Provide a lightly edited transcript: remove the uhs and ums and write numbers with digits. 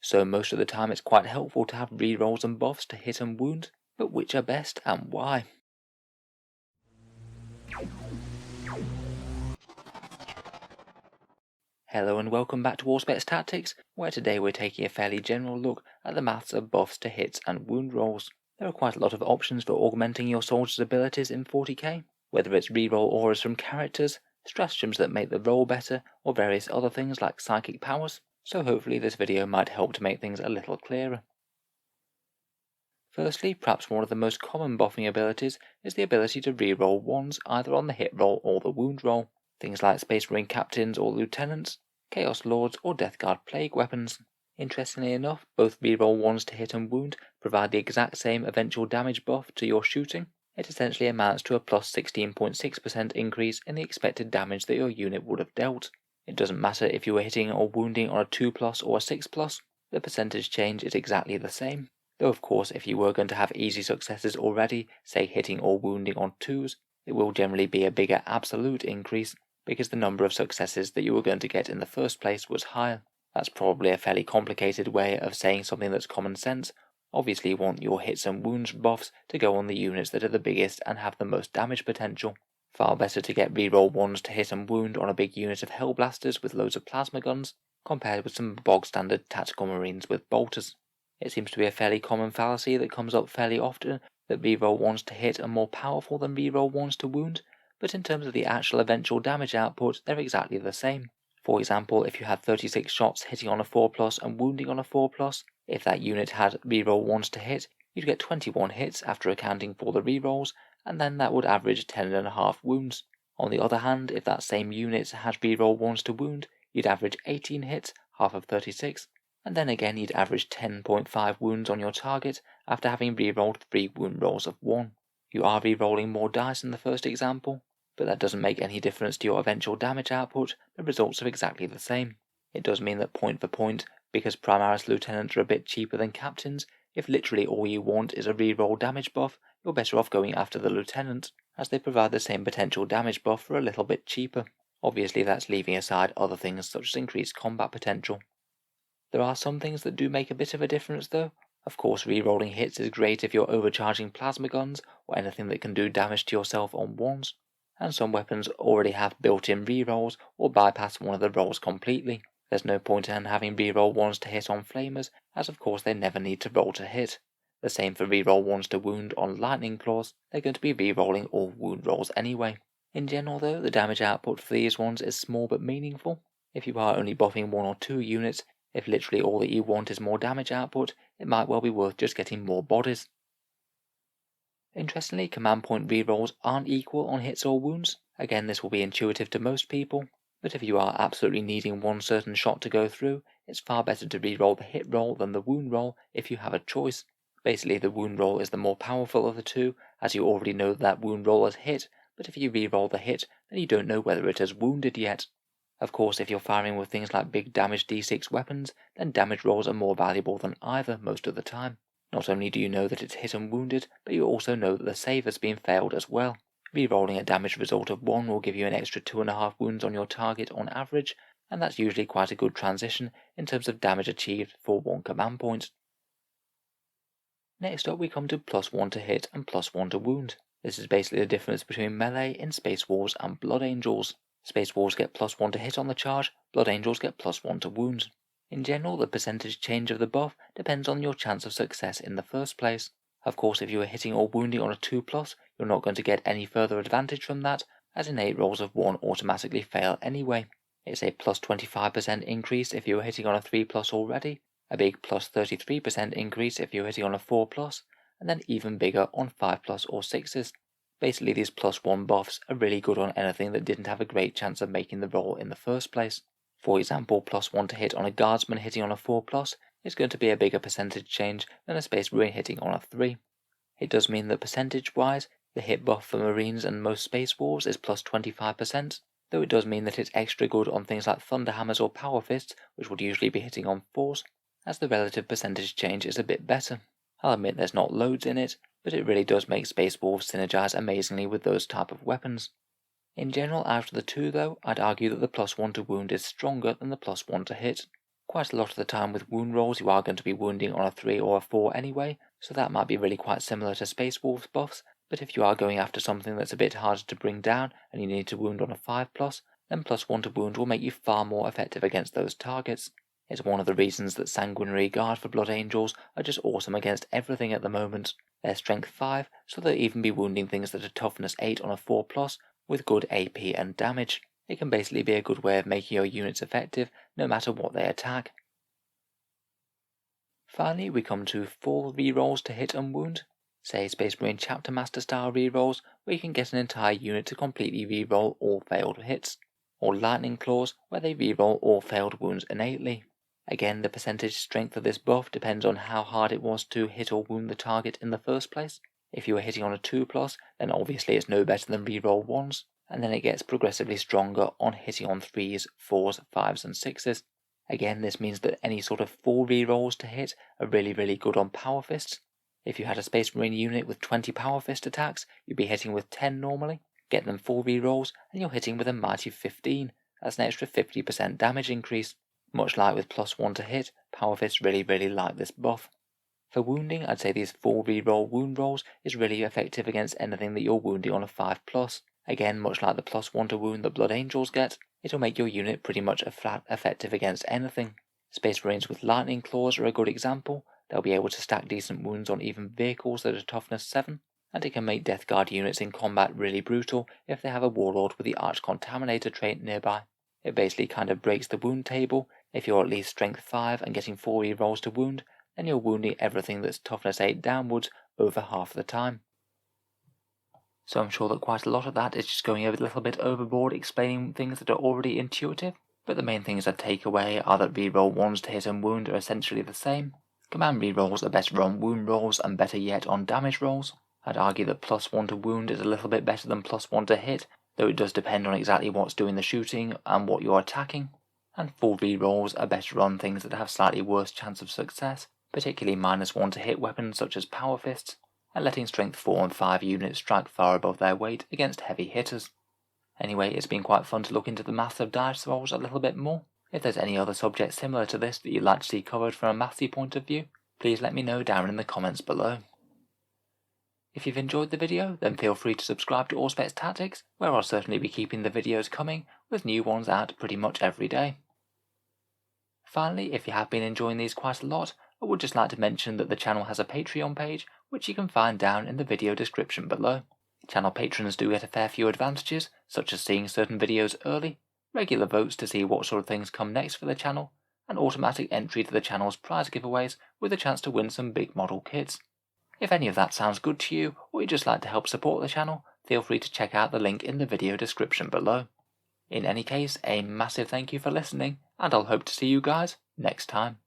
so most of the time it's quite helpful to have rerolls and buffs to hit and wound, but which are best and why? Hello and welcome back to Auspex Tactics, where today we're taking a fairly general look at the maths of buffs to hits and wound rolls. There are quite a lot of options for augmenting your soldier's abilities in 40k, whether it's reroll auras from characters, stratagems that make the roll better, or various other things like psychic powers, so hopefully this video might help to make things a little clearer. Firstly, perhaps one of the most common buffing abilities is the ability to reroll ones either on the hit roll or the wound roll, things like Space Marine Captains or Lieutenants, Chaos Lords or Death Guard Plague weapons. Interestingly enough, both reroll ones to hit and wound provide the exact same eventual damage buff to your shooting. It essentially amounts to a plus 16.6% increase in the expected damage that your unit would have dealt. It doesn't matter if you were hitting or wounding on a 2+ or a 6+, the percentage change is exactly the same. Though of course if you were going to have easy successes already, say hitting or wounding on 2s, it will generally be a bigger absolute increase because the number of successes that you were going to get in the first place was higher. That's probably a fairly complicated way of saying something that's common sense. Obviously you want your hits and wounds buffs to go on the units that are the biggest and have the most damage potential. Far better to get reroll ones to hit and wound on a big unit of Hellblasters with loads of plasma guns, compared with some bog standard tactical marines with bolters. It seems to be a fairly common fallacy that comes up fairly often that reroll ones to hit are more powerful than reroll ones to wound, but in terms of the actual eventual damage output, they're exactly the same. For example, if you had 36 shots hitting on a 4+ and wounding on a 4+, if that unit had reroll ones to hit, you'd get 21 hits after accounting for the rerolls, and then that would average 10.5 wounds. On the other hand, if that same unit had reroll ones to wound, you'd average 18 hits, half of 36, and then again you'd average 10.5 wounds on your target after having rerolled 3 wound rolls of 1. You are rerolling more dice in the first example, but that doesn't make any difference to your eventual damage output. The results are exactly the same. It does mean that point for point, because Primaris Lieutenants are a bit cheaper than Captains, if literally all you want is a reroll damage buff, you're better off going after the Lieutenant, as they provide the same potential damage buff for a little bit cheaper. Obviously that's leaving aside other things such as increased combat potential. There are some things that do make a bit of a difference though. Of course rerolling hits is great if you're overcharging plasma guns or anything that can do damage to yourself on ones, and some weapons already have built-in rerolls or bypass one of the rolls completely. There's no point in having reroll ones to hit on flamers, as of course they never need to roll to hit. The same for reroll ones to wound on lightning claws, they're going to be rerolling all wound rolls anyway. In general though, the damage output for these ones is small but meaningful. If you are only buffing 1 or 2 units, if literally all that you want is more damage output, it might well be worth just getting more bodies. Interestingly, command point rerolls aren't equal on hits or wounds. Again, this will be intuitive to most people, but if you are absolutely needing one certain shot to go through, it's far better to reroll the hit roll than the wound roll if you have a choice. Basically, the wound roll is the more powerful of the two, as you already know that wound roll has hit, but if you reroll the hit, then you don't know whether it has wounded yet. Of course, if you're firing with things like big damage d6 weapons, then damage rolls are more valuable than either most of the time. Not only do you know that it's hit and wounded, but you also know that the save has been failed as well. Rerolling a damage result of 1 will give you an extra 2.5 wounds on your target on average, and that's usually quite a good transition in terms of damage achieved for 1 command point. Next up we come to +1 to hit and +1 to wound. This is basically the difference between melee in Space Wolves and Blood Angels. Space Wolves get +1 to hit on the charge, Blood Angels get +1 to wound. In general, the percentage change of the buff depends on your chance of success in the first place. Of course, if you are hitting or wounding on a 2+, you're not going to get any further advantage from that, as innate rolls of 1 automatically fail anyway. It's a +25% increase if you are hitting on a 3+ already, a big +33% increase if you're hitting on a 4+, and then even bigger on 5+ or 6s. Basically, these +1 buffs are really good on anything that didn't have a great chance of making the roll in the first place. For example, +1 to hit on a guardsman hitting on a 4+ is going to be a bigger percentage change than a Space Marine hitting on a 3. It does mean that percentage-wise, the hit buff for Marines and most Space Wolves is +25%, though it does mean that it's extra good on things like Thunderhammers or Power Fists, which would usually be hitting on 4s, as the relative percentage change is a bit better. I'll admit there's not loads in it, but it really does make Space Wolves synergize amazingly with those type of weapons. In general, out of the two though, I'd argue that the +1 to wound is stronger than the +1 to hit. Quite a lot of the time with wound rolls you are going to be wounding on a 3 or a 4 anyway, so that might be really quite similar to Space Wolves buffs, but if you are going after something that's a bit harder to bring down and you need to wound on a 5+, then +1 to wound will make you far more effective against those targets. It's one of the reasons that Sanguinary Guard for Blood Angels are just awesome against everything at the moment. They're strength 5, so they'll even be wounding things that are toughness 8 on a 4+, with good AP and damage. It can basically be a good way of making your units effective, no matter what they attack. Finally, we come to full rerolls to hit and wound. Say Space Marine Chapter Master style rerolls, where you can get an entire unit to completely reroll all failed hits, or Lightning Claws, where they reroll all failed wounds innately. Again, the percentage strength of this buff depends on how hard it was to hit or wound the target in the first place. If you were hitting on a 2+, then obviously it's no better than reroll 1s, and then it gets progressively stronger on hitting on 3s, 4s, 5s and 6s. Again, this means that any sort of 4 rerolls to hit are really good on Power Fists. If you had a Space Marine unit with 20 Power Fist attacks, you'd be hitting with 10 normally. Get them 4 rerolls and you're hitting with a mighty 15. That's an extra 50% damage increase. Much like with +1 to hit, Power Fists really like this buff. For wounding, I'd say these 4 reroll wound rolls is really effective against anything that you're wounding on a 5+. Again, much like the +1 to wound that Blood Angels get, it'll make your unit pretty much a flat effective against anything. Space Marines with Lightning Claws are a good example. They'll be able to stack decent wounds on even vehicles that are toughness 7, and it can make Death Guard units in combat really brutal if they have a Warlord with the Arch Contaminator trait nearby. It basically kind of breaks the wound table. If you're at least strength 5 and getting 4 rerolls to wound, then you're wounding everything that's toughness 8 downwards over half the time. So I'm sure that quite a lot of that is just going a little bit overboard explaining things that are already intuitive, but the main things I'd take away are that reroll 1s to hit and wound are essentially the same. Command rerolls are better on wound rolls and better yet on damage rolls. I'd argue that +1 to wound is a little bit better than +1 to hit, though it does depend on exactly what's doing the shooting and what you're attacking. And full rerolls are better on things that have slightly worse chance of success, particularly -1 to hit weapons such as Power Fists, and letting strength 4 and 5 units strike far above their weight against heavy hitters. Anyway, it's been quite fun to look into the maths of dice rolls a little bit more. If there's any other subjects similar to this that you'd like to see covered from a mathsy point of view, please let me know down in the comments below. If you've enjoyed the video, then feel free to subscribe to Auspex Tactics, where I'll certainly be keeping the videos coming, with new ones out pretty much every day. Finally, if you have been enjoying these quite a lot, I would just like to mention that the channel has a Patreon page, which you can find down in the video description below. Channel patrons do get a fair few advantages, such as seeing certain videos early, regular votes to see what sort of things come next for the channel, and automatic entry to the channel's prize giveaways with a chance to win some big model kits. If any of that sounds good to you, or you'd just like to help support the channel, feel free to check out the link in the video description below. In any case, a massive thank you for listening, and I'll hope to see you guys next time.